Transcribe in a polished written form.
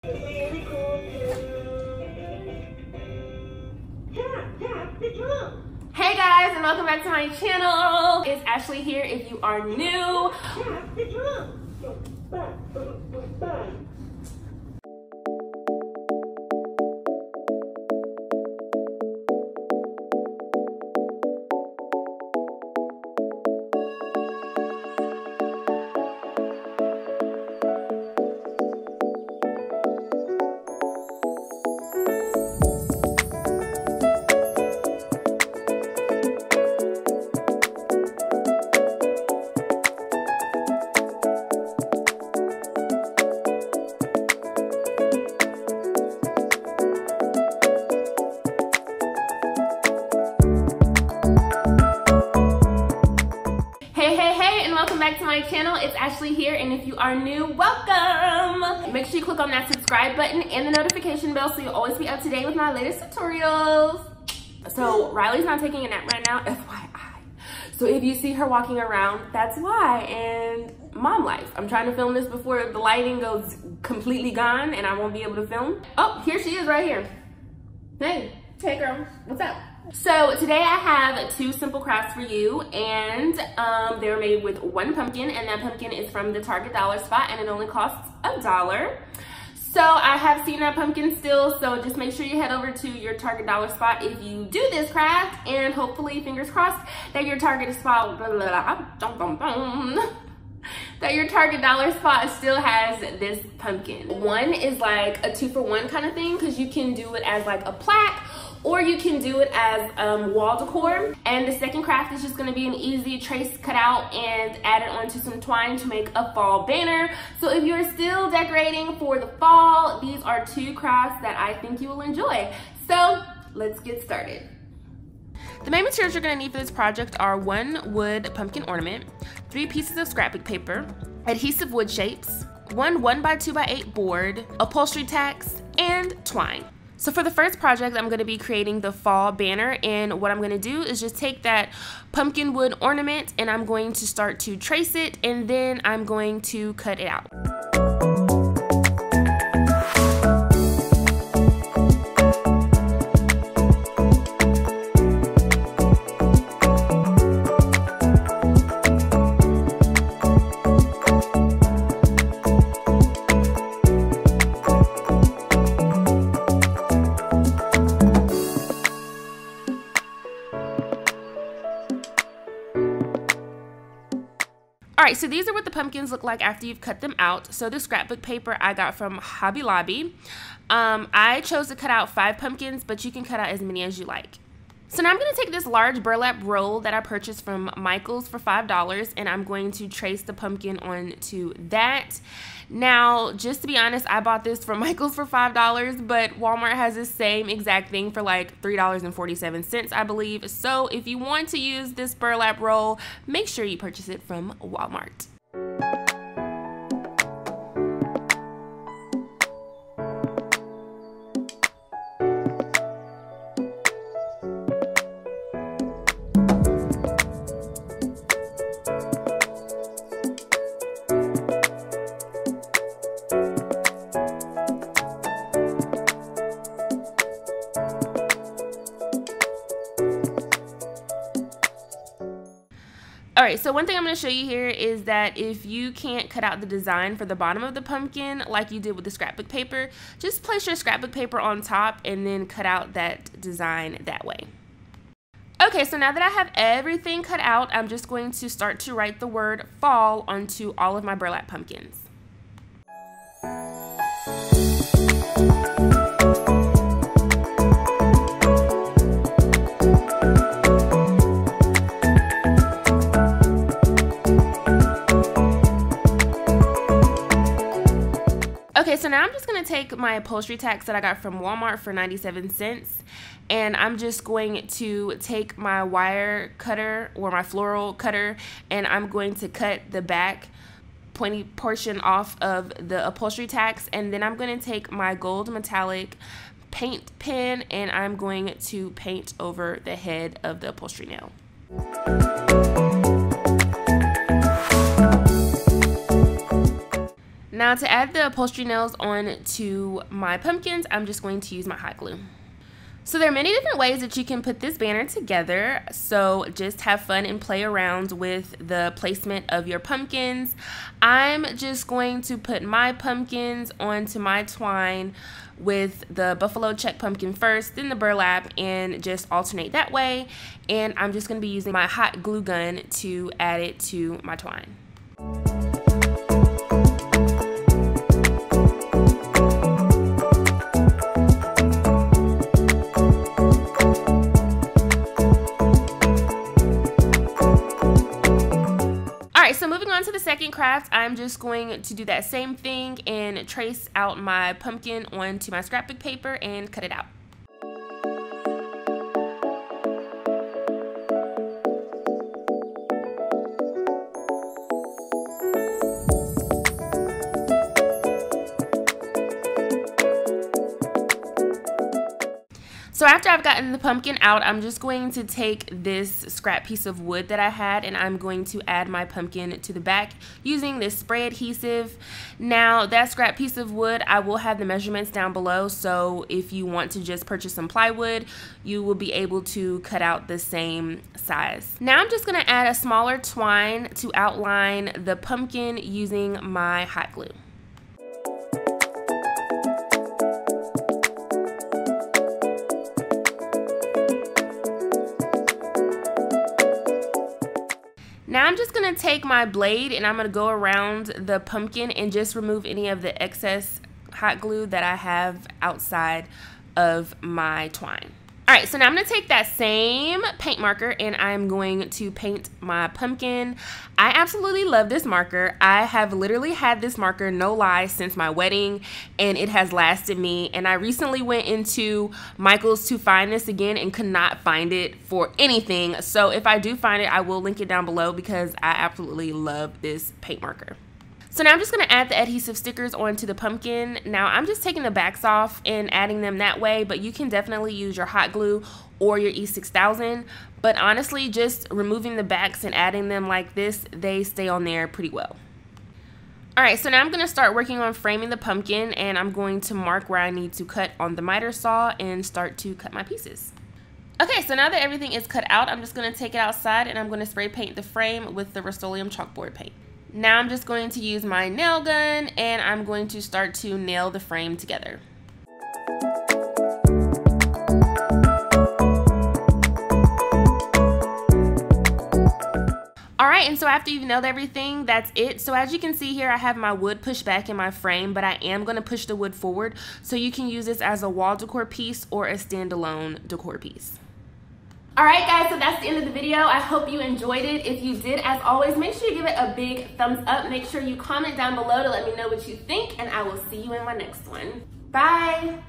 Hey guys, and welcome back to my channel. It's Ashleigh here if you are new. Back to my channel. It's Ashleigh here, and if you are new, welcome. Make sure you click on that subscribe button and the notification bell so you'll always be up to date with my latest tutorials. So Riley's not taking a nap right now, FYI. So if you see her walking around, that's why. And mom life. I'm trying to film this before the lighting goes completely gone and I won't be able to film. Oh, here she is right here. Hey girl, what's up? So today I have two simple crafts for you, and they're made with one pumpkin, and that pumpkin is from the Target dollar spot, and it only costs $1. So I have seen that pumpkin still, so just make sure you head over to your Target dollar spot if you do this craft, and hopefully, fingers crossed, that your Target spot, that your Target dollar spot still has this pumpkin. One is like a 2-for-1 kind of thing, because you can do it as like a plaque, or you can do it as wall decor. And the second craft is just gonna be an easy trace cut out and add it onto some twine to make a fall banner. So if you're still decorating for the fall, these are two crafts that I think you will enjoy. So let's get started. The main materials you're gonna need for this project are 1 wood pumpkin ornament, 3 pieces of scrapbook paper, adhesive wood shapes, 1 1x2x8 board, upholstery tacks, and twine. So for the first project, I'm going to be creating the fall banner, and what I'm going to do is just take that pumpkin wood ornament and I'm going to start to trace it, and then I'm going to cut it out. Alright, so these are what the pumpkins look like after you've cut them out. So the scrapbook paper I got from Hobby Lobby. I chose to cut out 5 pumpkins, but you can cut out as many as you like. So now I'm going to take this large burlap roll that I purchased from Michael's for $5, and I'm going to trace the pumpkin onto that. Now, just to be honest, I bought this from Michael's for $5, but Walmart has the same exact thing for like $3.47, I believe. So if you want to use this burlap roll, make sure you purchase it from Walmart. Alright, so one thing I'm going to show you here is that if you can't cut out the design for the bottom of the pumpkin like you did with the scrapbook paper, just place your scrapbook paper on top and then cut out that design that way. Okay, so now that I have everything cut out, I'm just going to start to write the word fall onto all of my burlap pumpkins. Okay, so now I'm just going to take my upholstery tacks that I got from Walmart for 97 cents, and I'm just going to take my wire cutter or my floral cutter, and I'm going to cut the back pointy portion off of the upholstery tacks, and then I'm going to take my gold metallic paint pen and I'm going to paint over the head of the upholstery nail. Now to add the upholstery nails on to my pumpkins, I'm just going to use my hot glue. So there are many different ways that you can put this banner together, so just have fun and play around with the placement of your pumpkins. I'm just going to put my pumpkins onto my twine with the buffalo check pumpkin first, then the burlap, and just alternate that way. And I'm just going to be using my hot glue gun to add it to my twine. Alright, so moving on to the second craft, I'm just going to do that same thing and trace out my pumpkin onto my scrapbook paper and cut it out. So after I've gotten the pumpkin out, I'm just going to take this scrap piece of wood that I had and I'm going to add my pumpkin to the back using this spray adhesive. Now that scrap piece of wood, I will have the measurements down below, so if you want to just purchase some plywood, you will be able to cut out the same size. Now I'm just going to add a smaller twine to outline the pumpkin using my hot glue. Now I'm just going to take my blade and I'm going to go around the pumpkin and just remove any of the excess hot glue that I have outside of my twine. Alright, so now I'm going to take that same paint marker and I'm going to paint my pumpkin. I absolutely love this marker. I have literally had this marker, no lie, since my wedding, and it has lasted me. And I recently went into Michael's to find this again and could not find it for anything. So if I do find it, I will link it down below because I absolutely love this paint marker. So now I'm just going to add the adhesive stickers onto the pumpkin. Now I'm just taking the backs off and adding them that way, but you can definitely use your hot glue or your E6000. But honestly, just removing the backs and adding them like this, they stay on there pretty well. Alright, so now I'm going to start working on framing the pumpkin, and I'm going to mark where I need to cut on the miter saw and start to cut my pieces. Okay, so now that everything is cut out, I'm just going to take it outside and I'm going to spray paint the frame with the Rust-Oleum chalkboard paint. Now I'm just going to use my nail gun and I'm going to start to nail the frame together. Alright, and so after you've nailed everything, that's it. So as you can see here, I have my wood pushed back in my frame, but I am going to push the wood forward so you can use this as a wall decor piece or a standalone decor piece. Alright guys, so that's the end of the video. I hope you enjoyed it. If you did, as always, make sure you give it a big thumbs up. Make sure you comment down below to let me know what you think, and I will see you in my next one. Bye!